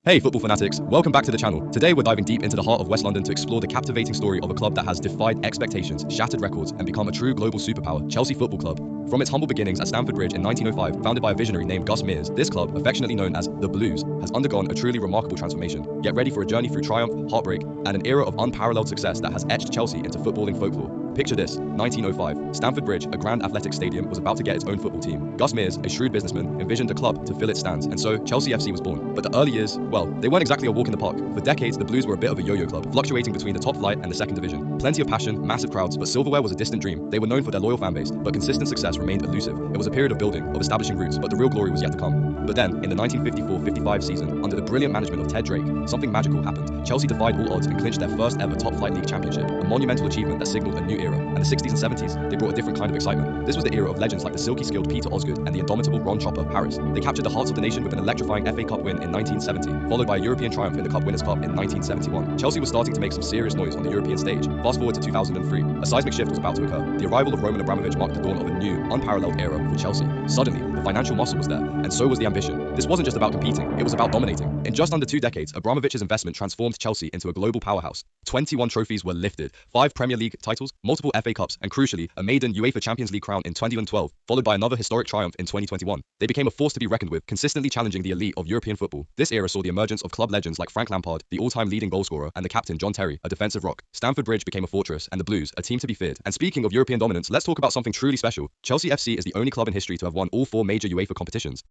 Hey football fanatics, welcome back to the channel. Today we're diving deep into the heart of West London to explore the captivating story of a club that has defied expectations, shattered records, and become a true global superpower, Chelsea Football Club. From its humble beginnings at Stamford Bridge in 1905, founded by a visionary named Gus Mears, this club, affectionately known as the Blues, has undergone a truly remarkable transformation. Get ready for a journey through triumph, heartbreak, and an era of unparalleled success that has etched Chelsea into footballing folklore. Picture this, 1905, Stamford Bridge, a grand athletic stadium, was about to get its own football team. Gus Mears, a shrewd businessman, envisioned a club to fill its stands, and so Chelsea FC was born. But the early years, well, they weren't exactly a walk in the park. For decades, the Blues were a bit of a yo-yo club, fluctuating between the top flight and the second division. Plenty of passion, massive crowds, but silverware was a distant dream. They were known for their loyal fanbase, but consistent success remained elusive. It was a period of building, of establishing roots, but the real glory was yet to come. But then, in the 1954-55 season, under the brilliant management of Ted Drake, something magical happened. Chelsea defied all odds and clinched their first ever top flight league championship, a monumental achievement that signaled a new era. And the 60s and 70s, they brought a different kind of excitement. This was the era of legends like the silky-skilled Peter Osgood and the indomitable Ron Chopper Harris. They captured the hearts of the nation with an electrifying FA Cup win in 1970, followed by a European triumph in the Cup Winners' Cup in 1971. Chelsea was starting to make some serious noise on the European stage. Fast forward to 2003, a seismic shift was about to occur. The arrival of Roman Abramovich marked the dawn of a new, unparalleled era for Chelsea. Suddenly, the financial muscle was there, and so was the ambition. This wasn't just about competing, it was about dominating. In just under 2 decades, Abramovich's investment transformed Chelsea into a global powerhouse. 21 trophies were lifted, 5 Premier League titles, multiple FA Cups, and crucially, a maiden UEFA Champions League crown in 2012, followed by another historic triumph in 2021. They became a force to be reckoned with, consistently challenging the elite of European football. This era saw the emergence of club legends like Frank Lampard, the all-time leading goalscorer, and the captain John Terry, a defensive rock. Stamford Bridge became a fortress, and the Blues, a team to be feared. And speaking of European dominance, let's talk about something truly special. Chelsea FC is the only club in history to have won all 4 major UEFA competitions.